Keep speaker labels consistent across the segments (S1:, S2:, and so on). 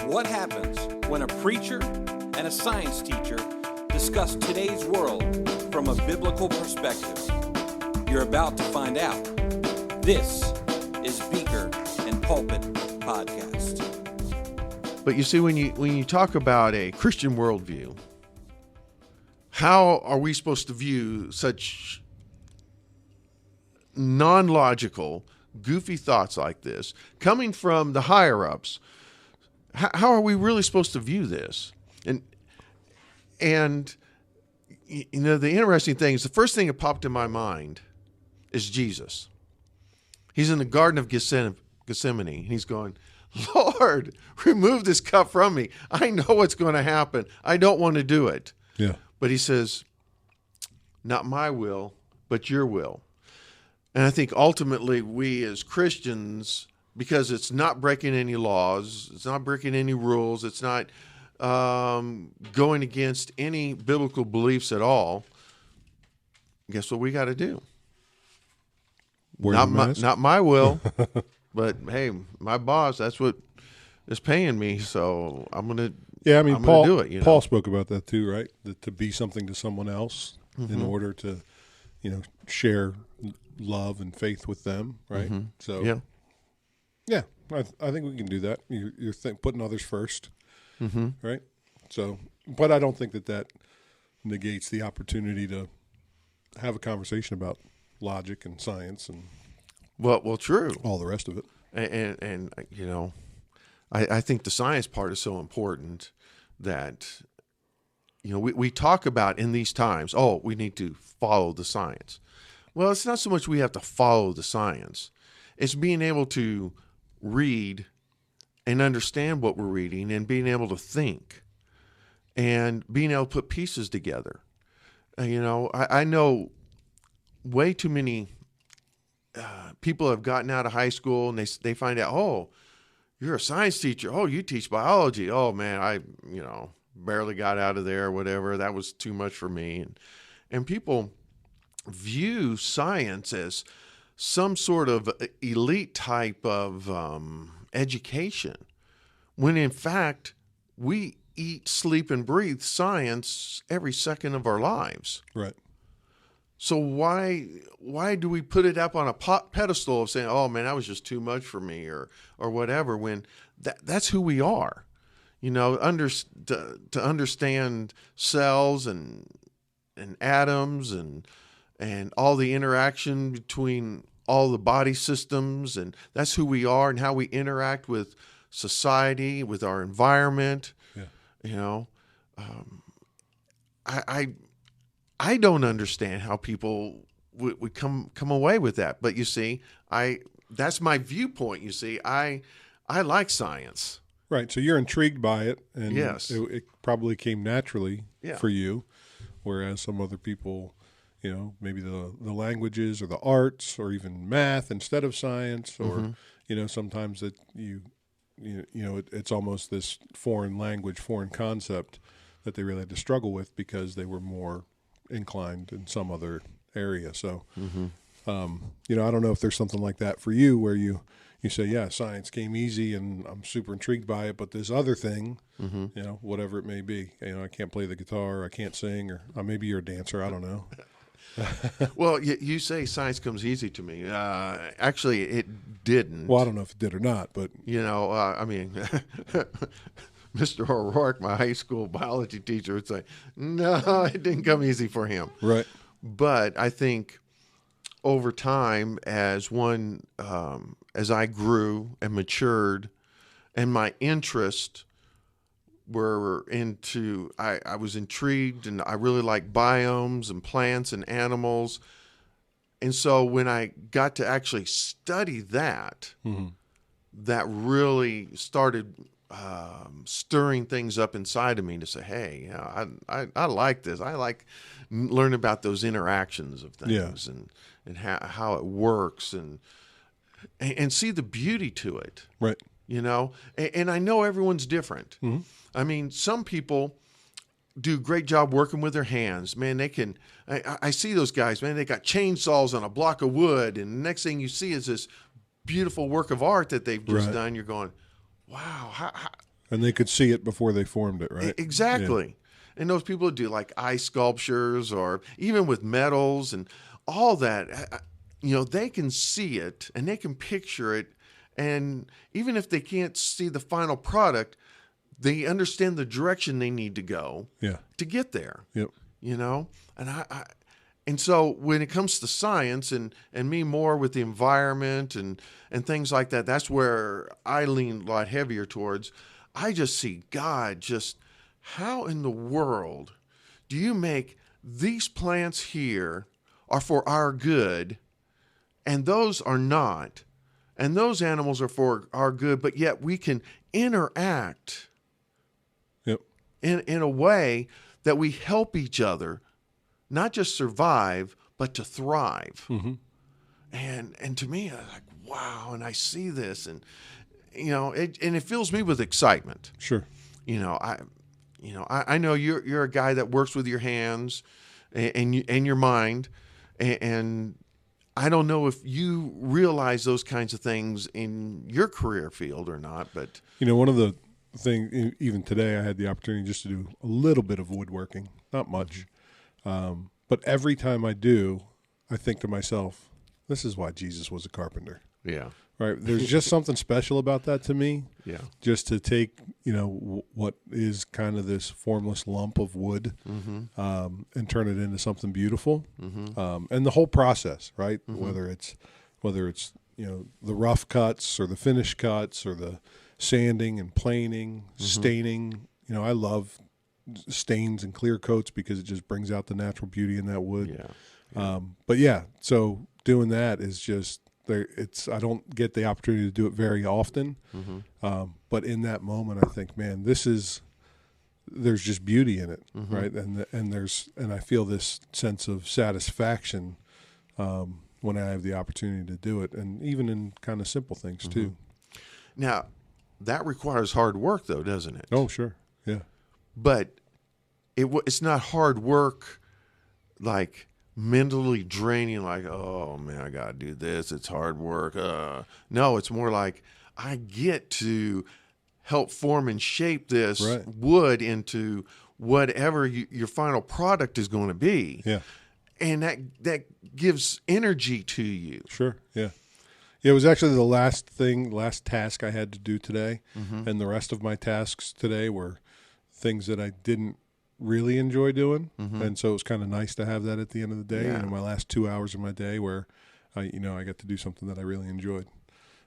S1: What happens when a preacher and a science teacher discuss today's world from a biblical perspective? You're about to find out. This is Beaker and Pulpit Podcast.
S2: But you see, when you talk about a Christian worldview, how are we supposed to view such non-logical, goofy thoughts like this coming from the higher-ups? How are we really supposed to view this? And you know, the interesting thing is, the first thing that popped in my mind is Jesus. He's in the Garden of Gethsemane, and he's going, Lord, remove this cup from me. I know what's going to happen. I don't want to do it.
S3: Yeah.
S2: But he says, not my will, but your will. And I think ultimately we as Christians, because it's not breaking any laws, it's not breaking any rules, it's not going against any biblical beliefs at all, guess what we got to do? Not my will, but hey, my boss, that's what is paying me, so I'm going to
S3: Paul
S2: do it. You know?
S3: Paul spoke about that too, right? To be something to someone else in order to, share love and faith with them, right?
S2: Mm-hmm.
S3: So
S2: yeah,
S3: I think we can do that. You're putting others first,
S2: mm-hmm.
S3: right? So, but I don't think that negates the opportunity to have a conversation about logic and science and
S2: well, true,
S3: all the rest of it.
S2: And I think the science part is so important that, we talk about in these times, we need to follow the science. Well, it's not so much we have to follow the science. It's being able to read and understand what we're reading and being able to think and being able to put pieces together. I know way too many people have gotten out of high school and they find out, you're a science teacher. Oh, you teach biology. Oh man, I barely got out of there or whatever. That was too much for me. And people view science as some sort of elite type of education, when in fact we eat, sleep, and breathe science every second of our lives.
S3: Right.
S2: So why do we put it up on a pedestal of saying, oh man, that was just too much for me or whatever, when that's who we are? To understand cells and atoms and all the interaction between all the body systems, and that's who we are and how we interact with society, with our environment.
S3: Yeah.
S2: I don't understand how people would come away with that. But you see, that's my viewpoint. You see, I like science.
S3: Right. So you're intrigued by it, and
S2: yes,
S3: it probably came naturally
S2: Yeah.
S3: for you, whereas some other people, maybe the languages or the arts or even math instead of science, or sometimes that it's almost this foreign language, foreign concept that they really had to struggle with because they were more inclined in some other area. So, I don't know if there's something like that for you where you say, yeah, science came easy and I'm super intrigued by it, but this other thing, whatever it may be, I can't play the guitar, I can't sing, or maybe you're a dancer, I don't know.
S2: Well, you say science comes easy to me. Actually, it didn't.
S3: Well, I don't know if it did or not, but
S2: Mr. O'Rourke, my high school biology teacher, would say, no, it didn't come easy for him.
S3: Right.
S2: But I think over time, as I grew and matured, and my interest were into, I was intrigued, and I really like biomes and plants and animals. And so when I got to actually study that, that really started stirring things up inside of me to say, hey, I like this. I like learning about those interactions of things and how it works and see the beauty to it.
S3: Right.
S2: And I know everyone's different.
S3: Mm-hmm.
S2: I mean, some people do a great job working with their hands. Man, they can, I see those guys, man, they got chainsaws on a block of wood, and the next thing you see is this beautiful work of art that they've just
S3: Right.
S2: done. You're going, wow,
S3: And they could see it before they formed it, right?
S2: exactly. And those people who do like ice sculptures or even with metals and all that, they can see it and they can picture it. And even if they can't see the final product, they understand the direction they need to go
S3: Yeah.
S2: to get there.
S3: Yep.
S2: And so when it comes to science and me more with the environment and things like that, that's where I lean a lot heavier towards. I just see God just, how in the world do you make these plants here are for our good and those are not, and those animals are for our good, but yet we can interact
S3: Yep.
S2: in a way that we help each other not just survive, but to thrive.
S3: Mm-hmm.
S2: And to me, I'm like, wow, and I see this, and it fills me with excitement.
S3: Sure.
S2: I know you're a guy that works with your hands and your mind, and I don't know if you realize those kinds of things in your career field or not, but
S3: One of the things, even today, I had the opportunity just to do a little bit of woodworking, not much. But every time I do, I think to myself, this is why Jesus was a carpenter.
S2: yeah,
S3: Right? There's just something special about that to me.
S2: yeah,
S3: Just to take, what is kind of this formless lump of wood, and turn it into something beautiful. And the whole process, right? Whether it's the rough cuts or the finished cuts or the sanding and planing, staining. I love stains and clear coats because it just brings out the natural beauty in that wood.
S2: yeah.
S3: But yeah, so doing that is just there. I don't get the opportunity to do it very often. But in that moment, I think, man, there's just beauty in it, right? And I feel this sense of satisfaction when I have the opportunity to do it, and even in kind of simple things too.
S2: Now, that requires hard work, though, doesn't it?
S3: Oh, sure, yeah,
S2: But it's not hard work like mentally draining, like, oh, man, I got to do this. It's hard work. No, it's more like I get to help form and shape this
S3: Right.
S2: wood into whatever your final product is going to be.
S3: yeah,
S2: And that gives energy to you.
S3: sure, yeah. Yeah, it was actually the last task I had to do today, and the rest of my tasks today were things that I didn't really enjoy doing, and so it was kind of nice to have that at the end of the day.
S2: Yeah.
S3: My last 2 hours of my day where I got to do something that I really enjoyed.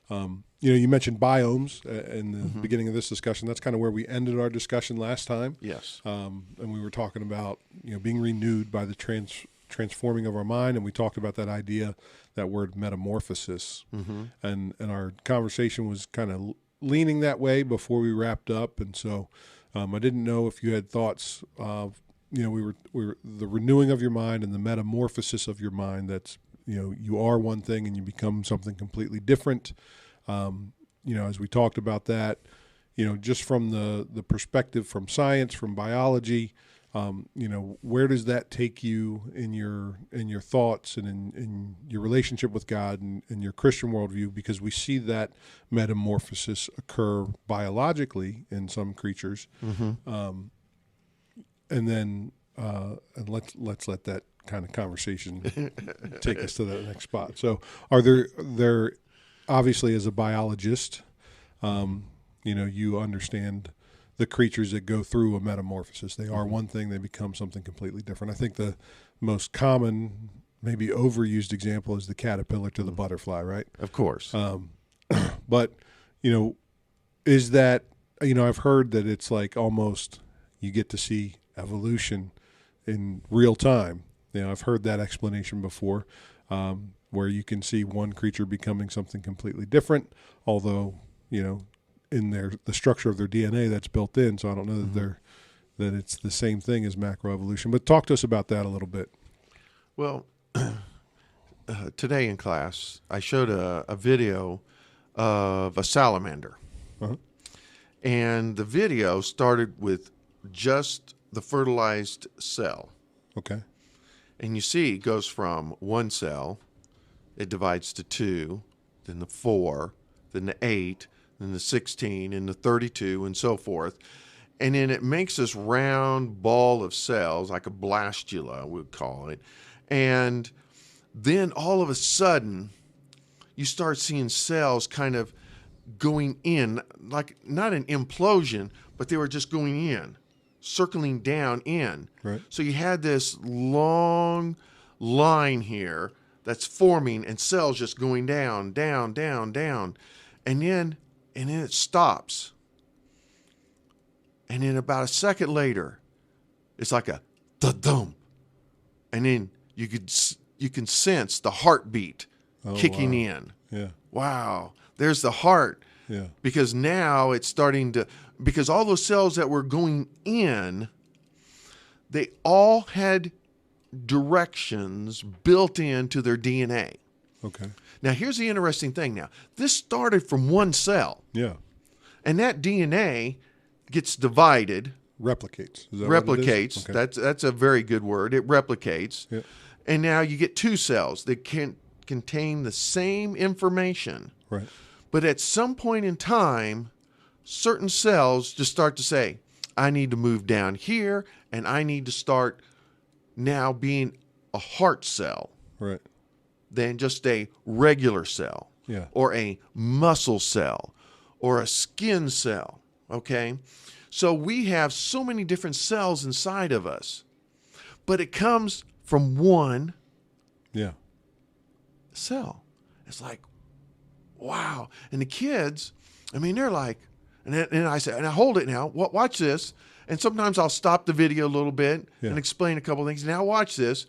S3: You mentioned biomes in the beginning of this discussion. That's kind of where we ended our discussion last time.
S2: Yes.
S3: And we were talking about being renewed by the transforming of our mind, and we talked about that idea, that word metamorphosis, and our conversation was kind of leaning that way before we wrapped up, and so I didn't know if you had thoughts of we were the renewing of your mind and the metamorphosis of your mind. That's you are one thing and you become something completely different. As we talked about that, just from the perspective from science, from biology, where does that take you in your thoughts and in your relationship with God and in your Christian worldview? Because we see that metamorphosis occur biologically in some creatures, and then and let's let that kind of conversation take us to that next spot. So, are there obviously, as a biologist, you understand the creatures that go through a metamorphosis. They are one thing, they become something completely different. I think the most common, maybe overused example is the caterpillar to the butterfly, right?
S2: Of course.
S3: But, is that, I've heard that it's like almost you get to see evolution in real time. I've heard that explanation before, where you can see one creature becoming something completely different, although, in the structure of their DNA that's built in. So I don't know that it's the same thing as macroevolution. But talk to us about that a little bit.
S2: Well, today in class, I showed a video of a salamander. And the video started with just the fertilized cell.
S3: Okay.
S2: And you see it goes from one cell, it divides to two, then the 4, then the 8, then the 16, and the 32, and so forth. And then it makes this round ball of cells, like a blastula, we'd call it. And then all of a sudden, you start seeing cells kind of going in, like not an implosion, but they were just going in, circling down in.
S3: Right.
S2: So you had this long line here that's forming and cells just going down, down, down, down. And then it stops. And then about a second later, it's like a da-dum. And then you can sense the heartbeat kicking in.
S3: Yeah.
S2: Wow. There's the heart.
S3: Yeah.
S2: Because now it's starting to, because all those cells that were going in, they all had directions built into their DNA.
S3: Okay.
S2: Now, here's the interesting thing now. This started from one cell.
S3: Yeah.
S2: And that DNA gets divided.
S3: Replicates. Is that
S2: Replicates.
S3: What it is? Okay.
S2: That's a very good word. It replicates.
S3: Yeah.
S2: And now you get two cells that can contain the same information.
S3: Right.
S2: But at some point in time, certain cells just start to say, I need to move down here, and I need to start now being a heart cell
S3: Right.
S2: than just a regular cell.
S3: Yeah.
S2: Or a muscle cell or a skin cell. Okay? So we have so many different cells inside of us, but it comes from one
S3: Yeah.
S2: cell. It's like, wow. And the kids, I mean, they're like, and I say, and I hold it now, watch this. And sometimes I'll stop the video a little bit and explain a couple of things. Now watch this.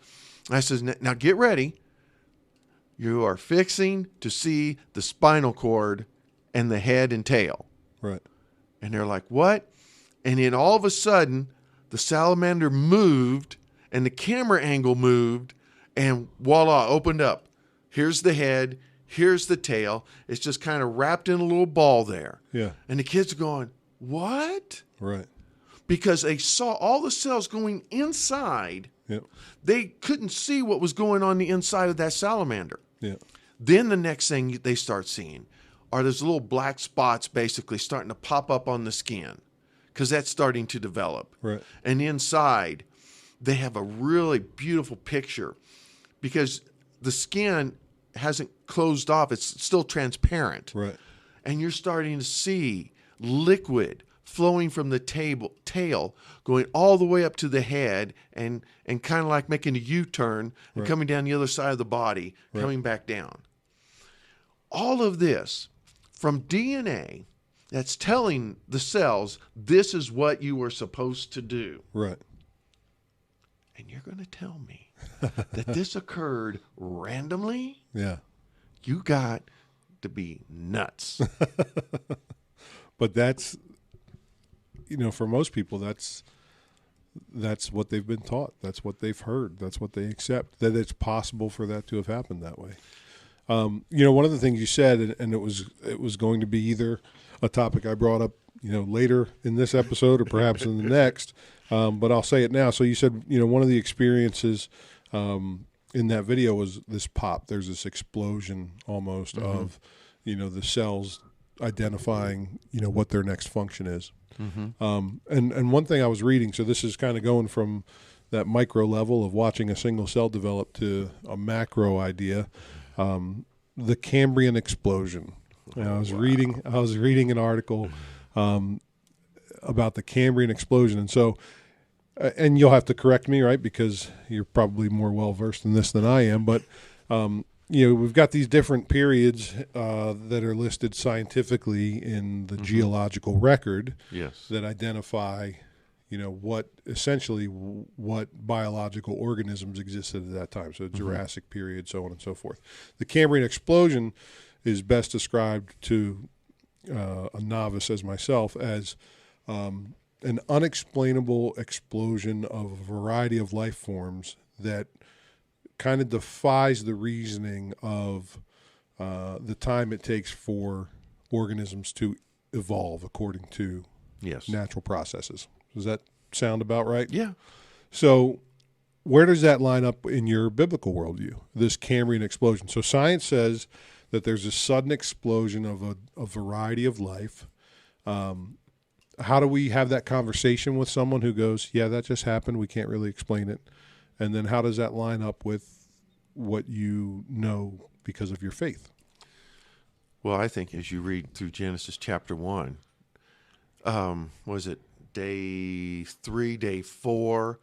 S2: And I says, now get ready. You are fixing to see the spinal cord and the head and tail.
S3: Right.
S2: And they're like, what? And then all of a sudden, the salamander moved and the camera angle moved and voila, opened up. Here's the head. Here's the tail. It's just kind of wrapped in a little ball there.
S3: Yeah.
S2: And the kids are going, what?
S3: Right.
S2: Because they saw all the cells going inside.
S3: Yep.
S2: They couldn't see what was going on the inside of that salamander.
S3: Yeah.
S2: Then the next thing they start seeing are those little black spots basically starting to pop up on the skin because that's starting to develop.
S3: Right.
S2: And inside, they have a really beautiful picture because the skin hasn't closed off. It's still transparent.
S3: Right.
S2: And you're starting to see liquid flowing from the tail, going all the way up to the head and kind of like making a U-turn and coming down the other side of the body, coming back down. All of this from DNA that's telling the cells, this is what you were supposed to do.
S3: Right.
S2: And you're going to tell me that this occurred randomly?
S3: Yeah.
S2: You got to be nuts.
S3: But that's, for most people, that's what they've been taught. That's what they've heard. That's what they accept, that it's possible for that to have happened that way. One of the things you said, and it was going to be either a topic I brought up, later in this episode or perhaps in the next, but I'll say it now. So you said, one of the experiences in that video was this pop. There's this explosion almost of, the cells identifying, what their next function is. And one thing I was reading, so this is kind of going from that micro level of watching a single cell develop to a macro idea, the Cambrian explosion. And I was reading an article about the Cambrian explosion, and so, and you'll have to correct me, right, because you're probably more well versed in this than I am, but we've got these different periods that are listed scientifically in the geological record that identify, what biological organisms existed at that time. So Jurassic period, so on and so forth. The Cambrian explosion is best described to a novice as myself as an unexplainable explosion of a variety of life forms that kind of defies the reasoning of the time it takes for organisms to evolve according to natural processes. Does that sound about right?
S2: Yeah.
S3: So where does that line up in your biblical worldview, this Cambrian explosion? So science says that there's a sudden explosion of a variety of life. How do we have that conversation with someone who goes, yeah, that just happened, we can't really explain it? And then how does that line up with what you know because of your faith?
S2: Well, I think as you read through Genesis chapter 1, was it day 3, day 4,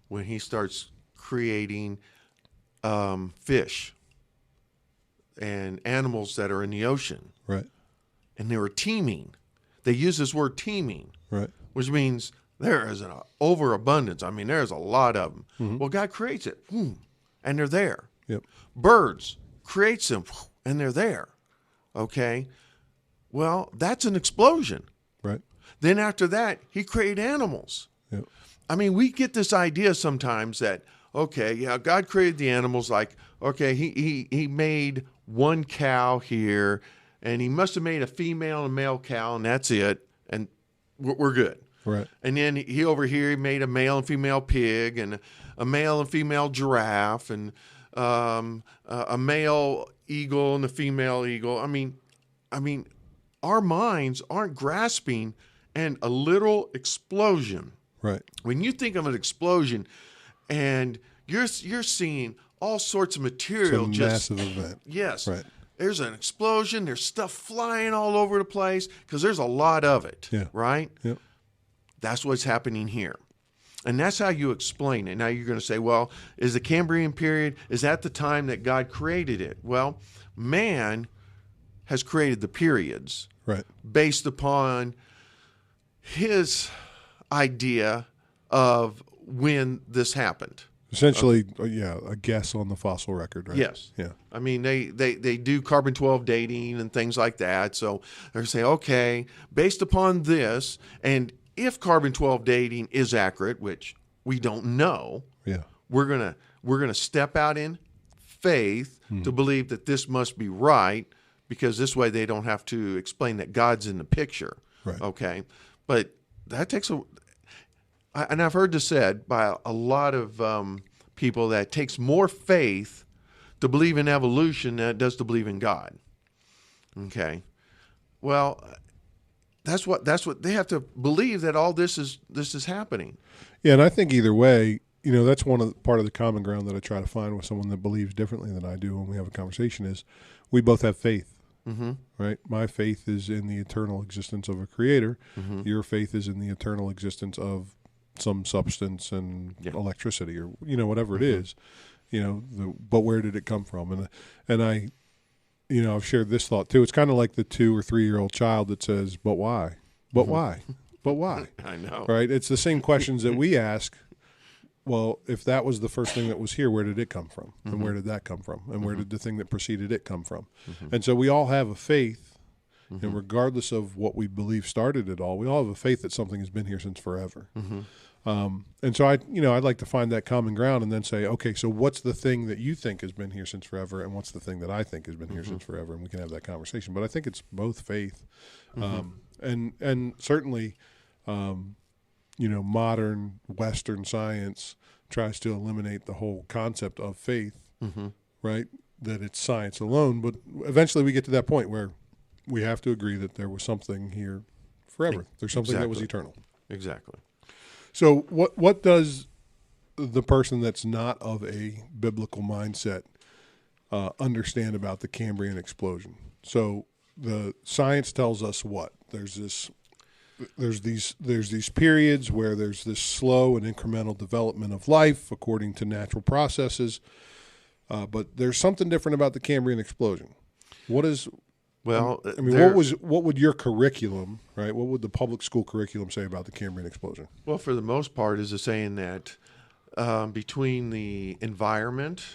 S2: when he starts creating fish and animals that are in the ocean.
S3: Right.
S2: And they were teeming. They use this word teeming,
S3: Right.
S2: which means there is an overabundance. I mean, there's a lot of them.
S3: Mm-hmm.
S2: Well, God creates it, and they're there.
S3: Yep.
S2: Birds, creates them, and they're there. Okay? Well, that's an explosion.
S3: Right.
S2: Then after that, he created animals.
S3: Yep.
S2: I mean, we get this idea sometimes that, okay, yeah, God created the animals like, okay, he made one cow here, and he must have made a female and a male cow, and that's it, and we're good.
S3: Right.
S2: And then he over here, he made a male and female pig, and a male and female giraffe, and a male eagle and a female eagle. I mean, our minds aren't grasping, and a little explosion.
S3: Right.
S2: When you think of an explosion, and you're seeing all sorts of material,
S3: It's a massive event.
S2: Yes.
S3: Right.
S2: There's an explosion. There's stuff flying all over the place because there's a lot of it.
S3: Yeah.
S2: Right.
S3: Yep.
S2: That's what's happening here. And that's how you explain it. Now you're going to say, well, is the Cambrian period, is that the time that God created it? Well, man has created the periods.
S3: Right.
S2: Based upon his idea of when this happened.
S3: Essentially, a guess on the fossil record, right?
S2: Yes.
S3: Yeah.
S2: I mean, they do carbon-12 dating and things like that. So they're saying, okay, based upon this, and if carbon-12 dating is accurate, which we don't know,
S3: Yeah.
S2: we're gonna step out in faith to believe that this must be right, because this way they don't have to explain that God's in the picture.
S3: Right.
S2: Okay. But that takes and I've heard this said by a lot of people, that it takes more faith to believe in evolution than it does to believe in God. Okay. Well, that's what they have to believe, that all this is happening.
S3: Yeah, and I think either way, that's part of the common ground that I try to find with someone that believes differently than I do when we have a conversation is we both have faith.
S2: Mm-hmm.
S3: Right? My faith is in the eternal existence of a creator.
S2: Mm-hmm.
S3: Your faith is in the eternal existence of some substance and electricity, or whatever it is. But where did it come from? And I, I've shared this thought too. It's kind of like the 2 or 3 year old child that says, "But why? But why? But why?"
S2: I know.
S3: Right? It's the same questions that we ask. Well, if that was the first thing that was here, where did it come from? And where did that come from? And where did the thing that preceded it come from? And so we all have a faith, and regardless of what we believe started it all, we all have a faith that something has been here since forever. And so I'd like to find that common ground and then say, okay, so what's the thing that you think has been here since forever, and what's the thing that I think has been here since forever, and we can have that conversation. But I think it's both faith, and certainly, modern Western science tries to eliminate the whole concept of faith, right? That it's science alone, but eventually we get to that point where we have to agree that there was something here forever. There's something that was eternal.
S2: Exactly.
S3: So what does the person that's not of a biblical mindset understand about the Cambrian explosion? So the science tells us what? There's these periods where there's this slow and incremental development of life according to natural processes, but there's something different about the Cambrian explosion. What is?
S2: Well,
S3: what would your curriculum, right? What would the public school curriculum say about the Cambrian explosion?
S2: Well, for the most part, is saying that between the environment,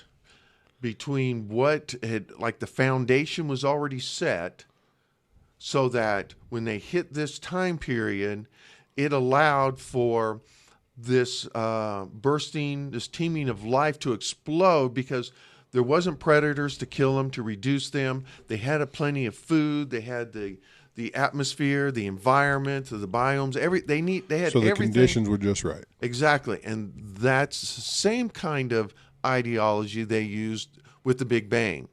S2: between what had, like the foundation was already set, so that when they hit this time period, it allowed for this this teeming of life to explode, because there wasn't predators to kill them, to reduce them. They had plenty of food. They had the atmosphere, the environment, the biomes. They had
S3: so the
S2: everything.
S3: Conditions were just right.
S2: Exactly, and that's the same kind of ideology they used with the Big Bang.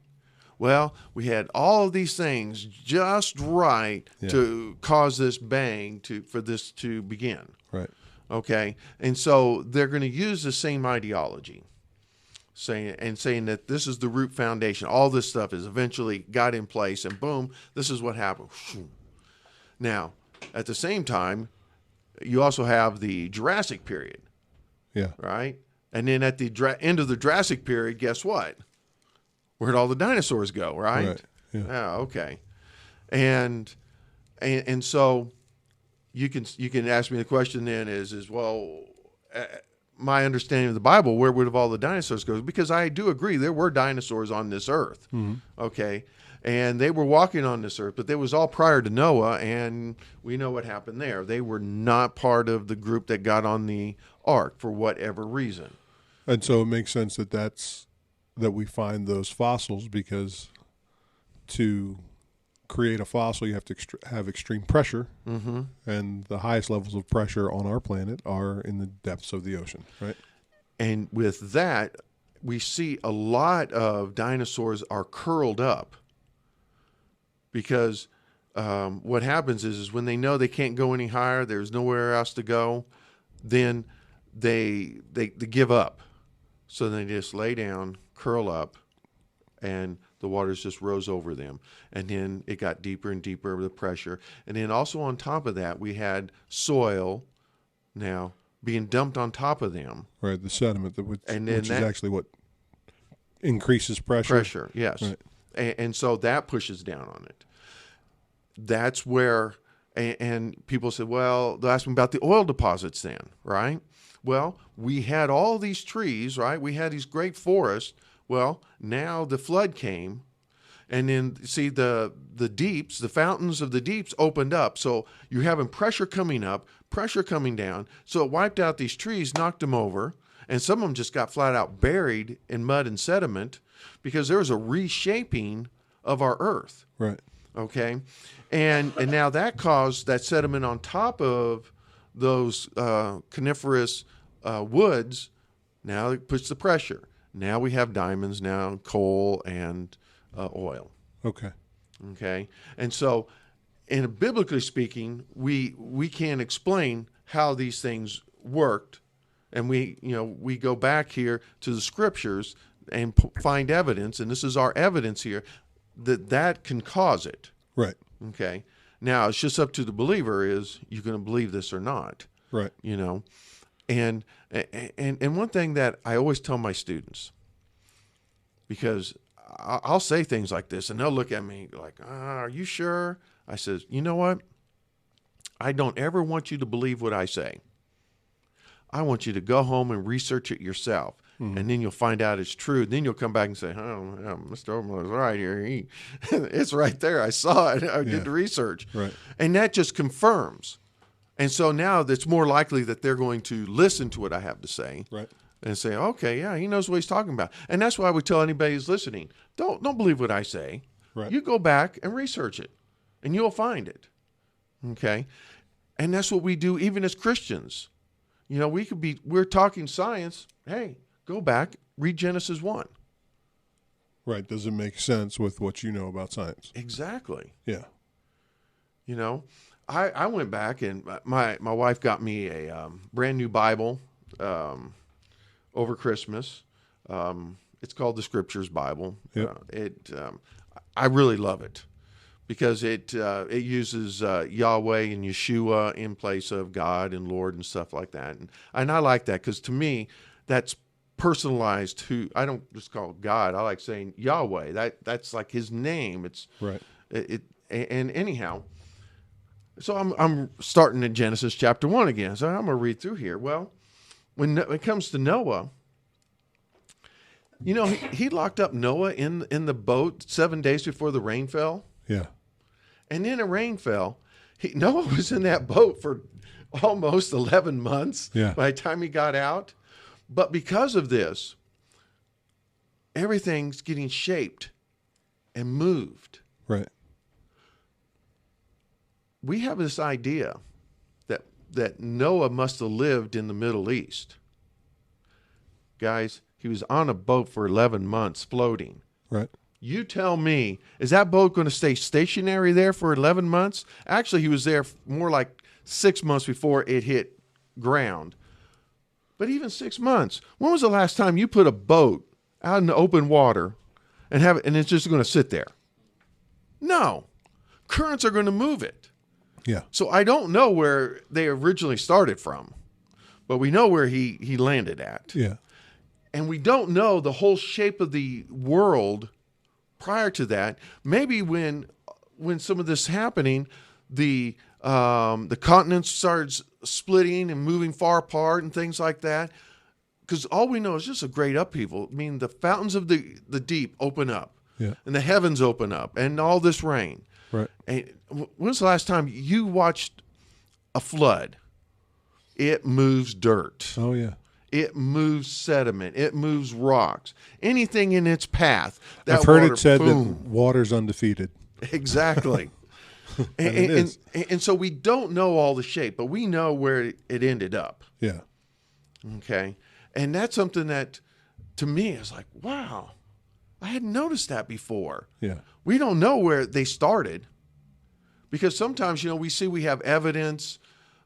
S2: Well, we had all of these things just right to cause this bang for this to begin.
S3: Right.
S2: Okay, and so they're going to use the same ideology, saying that this is the root foundation. All this stuff is eventually got in place, and boom, this is what happened. Now, at the same time, you also have the Jurassic period.
S3: Yeah.
S2: Right, and then at the end of the Jurassic period, guess what? Where'd all the dinosaurs go? Right.
S3: Yeah.
S2: Oh, okay, and so. You can ask me the question then is well, my understanding of the Bible, where would have all the dinosaurs go? Because I do agree there were dinosaurs on this earth, okay, and they were walking on this earth, but it was all prior to Noah, and we know what happened there. They were not part of the group that got on the ark for whatever reason.
S3: And so it makes sense that we find those fossils, because to create a fossil, you have to have extreme pressure, and the highest levels of pressure on our planet are in the depths of the ocean, right?
S2: And with that, we see a lot of dinosaurs are curled up, because what happens is when they know they can't go any higher, there's nowhere else to go, then they give up. So they just lay down, curl up, and the waters just rose over them. And then it got deeper and deeper, the pressure. And then also on top of that, we had soil now being dumped on top of them.
S3: Right, the sediment, which is
S2: that,
S3: actually what increases pressure.
S2: Pressure, yes.
S3: Right.
S2: And so that pushes down on it. That's where, and people said, well, they'll ask me about the oil deposits then, right? Well, we had all these trees, right? We had these great forests. Well, now the flood came, and then see the deeps, the fountains of the deeps opened up. So you're having pressure coming up, pressure coming down. So it wiped out these trees, knocked them over, and some of them just got flat out buried in mud and sediment because there was a reshaping of our earth.
S3: Right.
S2: Okay, and now that caused that sediment on top of those coniferous woods. Now it puts the pressure. Now we have diamonds, now coal and oil.
S3: Okay.
S2: Okay. And so, biblically speaking, we can't explain how these things worked, and we go back here to the scriptures and find evidence, and this is our evidence here that can cause it.
S3: Right.
S2: Okay. Now it's just up to the believer: is you going to believe this or not?
S3: Right.
S2: And one thing that I always tell my students, because I'll say things like this, and they'll look at me like, are you sure? I says, you know what? I don't ever want you to believe what I say. I want you to go home and research it yourself, and then you'll find out it's true. Then you'll come back and say, oh, yeah, Mr. Overman was right here. It's right there. I saw it. I did the research.
S3: Right.
S2: And that just confirms. And so now it's more likely that they're going to listen to what I have to say,
S3: right,
S2: and say, okay, yeah, he knows what he's talking about. And that's why we tell anybody who's listening, don't believe what I say.
S3: Right.
S2: You go back and research it, and you'll find it. Okay? And that's what we do even as Christians. We're talking science. Hey, go back, read Genesis 1.
S3: Right. Does it make sense with what you know about science?
S2: Exactly.
S3: Yeah.
S2: I went back, and my wife got me a brand new Bible over Christmas. It's called the Scriptures Bible.
S3: Yep.
S2: I really love it because it uses Yahweh and Yeshua in place of God and Lord and stuff like that. And I like that because to me, that's personalized. I don't just call it God. I like saying Yahweh. That's like His name. It's
S3: right.
S2: And anyhow. So I'm starting in Genesis chapter 1 again. So I'm going to read through here. Well, when it comes to Noah, he locked up Noah in the boat 7 days before the rain fell.
S3: Yeah.
S2: And then the rain fell. Noah was in that boat for almost 11 months by the time he got out. But because of this, everything's getting shaped and moved.
S3: Right.
S2: We have this idea that Noah must have lived in the Middle East. Guys, he was on a boat for 11 months floating.
S3: Right.
S2: You tell me, is that boat going to stay stationary there for 11 months? Actually, he was there more like 6 months before it hit ground. But even 6 months, when was the last time you put a boat out in the open water and it's just going to sit there? No. Currents are going to move it.
S3: Yeah.
S2: So I don't know where they originally started from, but we know where he landed at.
S3: Yeah.
S2: And we don't know the whole shape of the world prior to that. Maybe when some of this happening, the continents started splitting and moving far apart and things like that. Because all we know is just a great upheaval. I mean, the fountains of the deep open up,
S3: Yeah.
S2: and the heavens open up, and all this rain.
S3: Right.
S2: And when's the last time you watched a flood? It moves dirt.
S3: Oh, yeah.
S2: It moves sediment. It moves rocks. Anything in its path. That
S3: I've heard
S2: water,
S3: it said
S2: boom.
S3: that water's undefeated.
S2: Exactly.
S3: And it is.
S2: And so we don't know all the shape, but we know where it ended up.
S3: Yeah.
S2: Okay. And that's something that, to me, is like, wow, I hadn't noticed that before.
S3: Yeah.
S2: We don't know where they started, because sometimes, we have evidence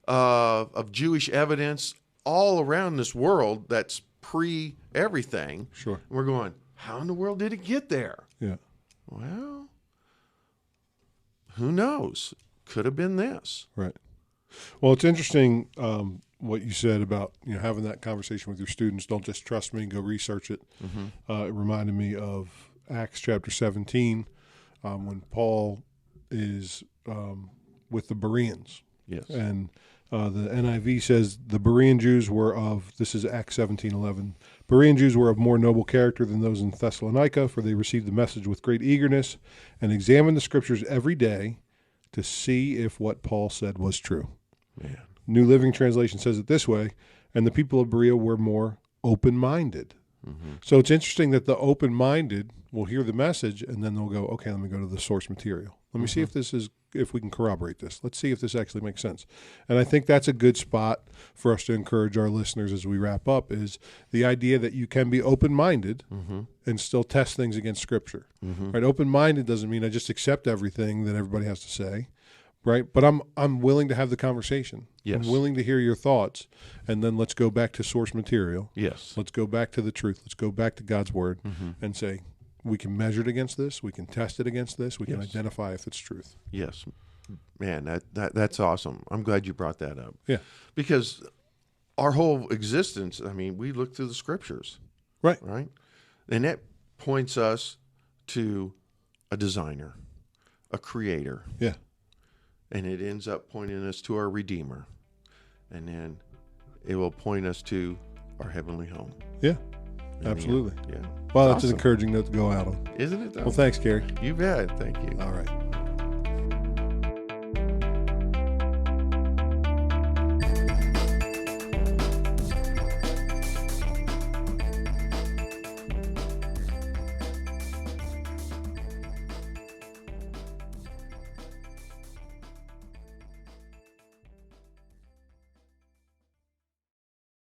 S2: of Jewish evidence all around this world that's pre everything.
S3: Sure.
S2: And we're going, how in the world did it get there?
S3: Yeah.
S2: Well, who knows? Could have been this.
S3: Right. Well, it's interesting what you said about having that conversation with your students. Don't just trust me. Go research it.
S2: Mm-hmm.
S3: It reminded me of Acts chapter 17 when Paul is with the Bereans.
S2: Yes.
S3: And the NIV says the Berean Jews were this is Acts 17:11. Berean Jews were of more noble character than those in Thessalonica, for they received the message with great eagerness and examined the scriptures every day to see if what Paul said was true.
S2: Man.
S3: New Living Translation says it this way, and the people of Berea were more open-minded.
S2: Mm-hmm.
S3: So it's interesting that the open-minded will hear the message and then they'll go, okay, let me go to the source material. Let me see if we can corroborate this. Let's see if this actually makes sense. And I think that's a good spot for us to encourage our listeners as we wrap up, is the idea that you can be open-minded and still test things against Scripture. Right? Open-minded doesn't mean I just accept everything that everybody has to say. Right, but I'm willing to have the conversation.
S2: Yes.
S3: I'm willing to hear your thoughts, and then let's go back to source material.
S2: Yes.
S3: Let's go back to the truth. Let's go back to God's word and say we can measure it against this. We can test it against this. We can identify if it's truth.
S2: Yes. Man, that's awesome. I'm glad you brought that up.
S3: Yeah,
S2: Because our whole existence, we look through the scriptures.
S3: right.
S2: Right? And that points us to a designer, a creator.
S3: Yeah,
S2: And it ends up pointing us to our Redeemer. And then it will point us to our heavenly home.
S3: yeah,
S2: In the
S3: absolutely.
S2: end. Yeah.
S3: Well, that's
S2: Awesome.
S3: an encouraging note to go out on.
S2: Isn't it, though?
S3: Well, thanks, Kerry.
S2: You bet. Thank you.
S3: All right.